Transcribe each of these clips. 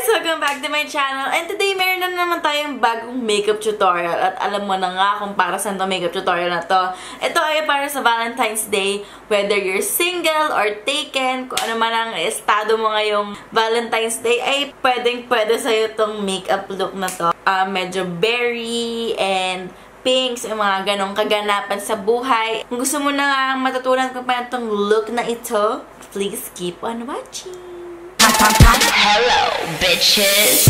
guys! Welcome back to my channel. And today, meron na naman tayong bagong makeup tutorial. At alam mo na nga kung para saan itong makeup tutorial na to. Ito ay para sa Valentine's Day. Whether you're single or taken, kung ano man ang estado mo ngayong Valentine's Day, ay pwedeng-pwede sa'yo itong makeup look na to. Medyo berry and pinks, yung mga ganong kaganapan sa buhay. Kung gusto mo na nga matutunan kung paano itong look na ito, please keep on watching. Hello, bitches!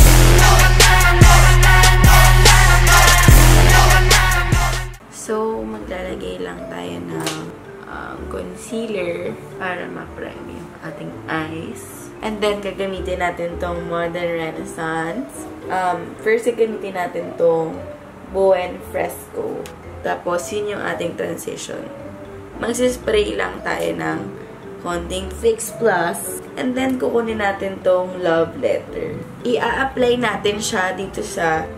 So, maglalagay lang tayo ng concealer para ma-prime yung ating eyes. And then, gagamitin natin tong Modern Renaissance. First, gagamitin natin tong Buen Fresco. Tapos, yun yung ating transition. Magsispray lang tayo ng konting Fix Plus. And then, kukunin natin tong Love Letter. I-a-apply natin siya dito sa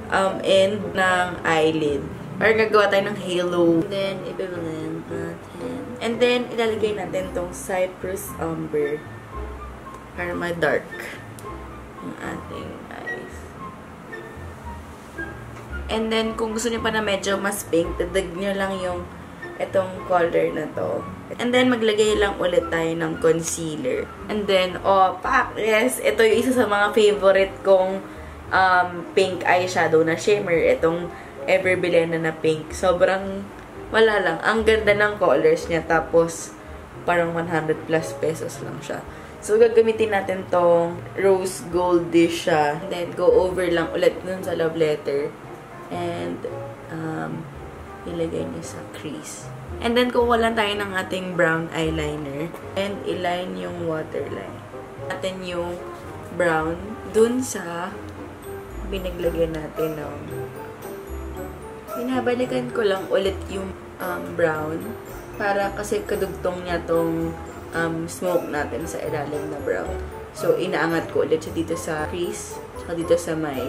end ng eyelid. Para gagawa tayo ng halo. And then, i-blend natin. And then, ilalagay natin tong Cypress Umber. Para ma-dark yung ating eyes. And then, kung gusto niyo pa na medyo mas pink, dadag niyo lang yung itong color na to. And then, maglagay lang ulit tayo ng concealer. And then, yes, ito yung isa sa mga favorite kong pink eyeshadow na shimmer. Itong Everbilena na pink. Sobrang, wala lang. Ang ganda ng colors niya. Tapos, parang 100 plus pesos lang siya. So, gagamitin natin tong rose goldish siya. And then, go over lang ulit dun sa love letter. And, ilagay niya sa crease. And then, kukuha lang tayo ng ating brown eyeliner. And, iline yung waterline. Natin yung brown dun sa binaglagyan natin ng binabalikan ko lang ulit yung brown para kasi kadugtong niya tong smoke natin sa ilalim na brown. So, inaangat ko ulit siya dito sa crease at dito sa may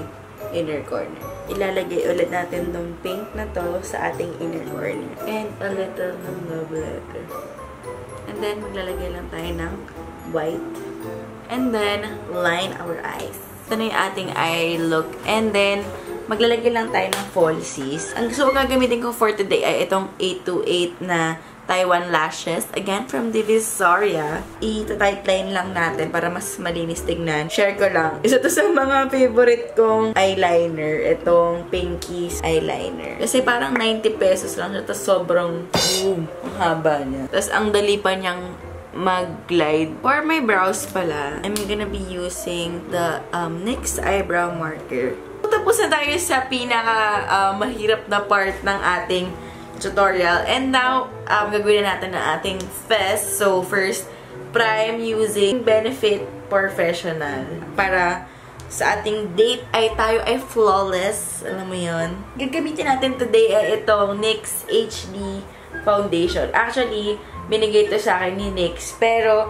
inner corner. Ilalagay ulit natin tong pink na to sa ating inner corner. And a little ng love letter. And then, maglalagay lang tayo ng white. And then, line our eyes. Ito na yung ating eye look. And then, maglalagay lang tayo ng falsies. Ang gusto ko gagamitin ko for today ay itong 828 na Taiwan Lashes. Again, from Divisoria. I-tightline lang natin para mas malinis tignan. Share ko lang. Isa to sa mga favorite kong eyeliner. Itong Pinkies eyeliner. Kasi parang 90 pesos lang siya. Tapos sobrang ang haba niya. Tapos ang dali pa niyang mag-glide. For my brows pala, I'm gonna be using the NYX eyebrow marker. Tapos na tayo sa pinaka mahirap na part ng ating tutorial. And now, gagawin na natin ang ating fest. So, first, prime using Benefit Professional. Para sa ating date ay tayo ay flawless. Alam mo yun? Gagamitin natin today ay itong NYX HD Foundation. Actually, binigay ito sa akin ni NYX. Pero,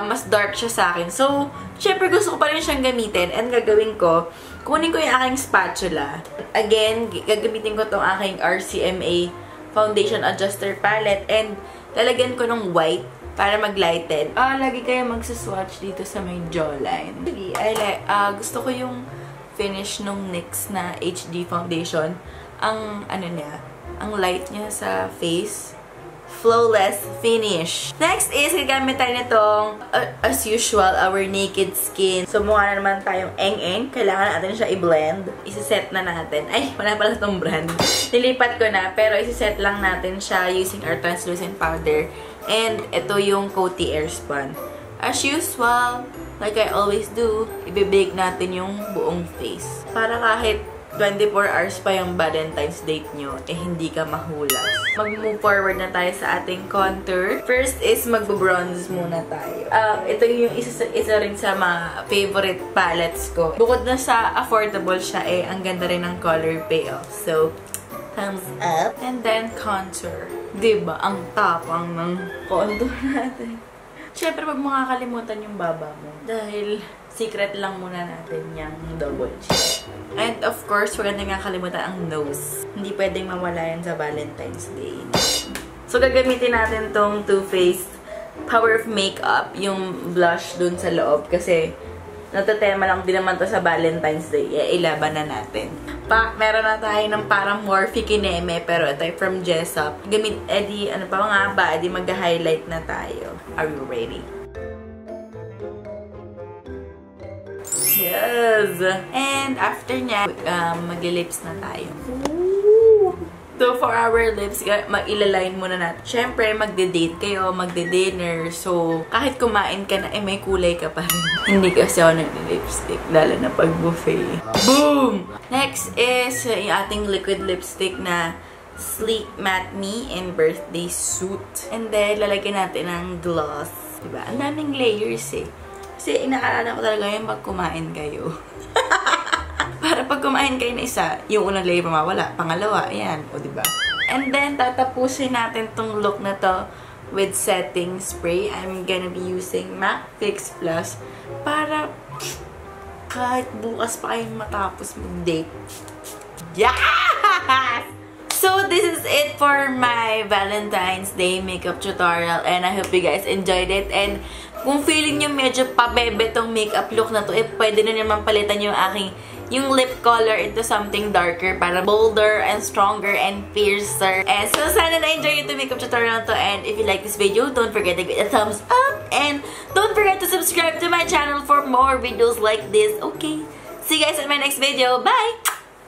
mas dark siya sa akin. So, syempre gusto ko pa rin siyang gamitin. And gagawin ko, kunin ko yung aking spatula. Again, gagamitin ko itong aking RCMA Foundation Adjuster Palette. And, lalagyan ko ng white para mag-lighten. Lagi kayo magsaswatch dito sa may jawline. Gusto ko yung finish nung NYX na HD Foundation. Ang, ang light niya sa face. Flawless finish. Next is, gagamit tayo nitong, as usual, our Naked Skin. So, mukha na naman tayong eng-eng. Kailangan natin siya i-blend. Isiset na natin. Ay, wala pala itong brand. Nilipat ko na, pero isiset lang natin siya using our translucent powder. And, ito yung Coty Airspun. As usual, like I always do, ibibake natin yung buong face. Para kahit 24 hours pa yung Valentine's date nyo, eh hindi ka mahulas. Mag-move forward na tayo sa ating contour. First is mag-bronze muna tayo. Ito yung isa rin sa mga favorite palettes ko. Bukod na sa affordable siya, eh ang ganda rin ng color payoff. So, thumbs up. And then, contour. Diba? Ang tapang ng contour natin. Siyempre, wag mo kakalimutan yung baba mo. Dahil, secret lang muna natin yung double chin. And of course, wag natin nga kalimutan ang nose. Hindi pwedeng mawala yan sa Valentine's Day. So, gagamitin natin tong Too Faced Power of Makeup, yung blush dun sa loob. Kasi, natatema lang din naman to sa Valentine's Day. Ilaban na natin. Meron na tayo ng parang Morphe Kineme, pero ito ay from Jessup. Gamit, ano pa nga ba? Mag-highlight na tayo. Are you ready? Yes! And after nya, mag-lips na tayo. So, for our lips, mag-ilaline muna natin. Siyempre, magde-date kayo, magde-dinner. So, kahit kumain ka na, may kulay ka pa rin. Hindi kasi ako nag-lipstick, lalo na pag buffet. Boom! Next is yung ating liquid lipstick na Sleek Matte Me in Birthday Suit. And then, lalagyan natin ng gloss. Diba? Ang daming layers eh. Kasi inaalala ko talaga yung pag kumain kayo. Para pag kumain kayo na isa, yung unang layer mawala. Pangalawa, ayan. O, diba? And then, tatapusin natin tong look na to with setting spray. I'm gonna be using MAC Fix Plus para kahit bukas pa kayong matapos mag-date. Yes! So, this is it for my Valentine's Day makeup tutorial. And I hope you guys enjoyed it. And kung feeling nyo medyo pabebe tong makeup look na to, pwede na naman palitan yung lip color into something darker para bolder and stronger and fiercer. And so, sana na-enjoy yung makeup tutorial to. And if you like this video, don't forget to give it a thumbs up. And don't forget to subscribe to my channel for more videos like this. Okay? See you guys in my next video. Bye!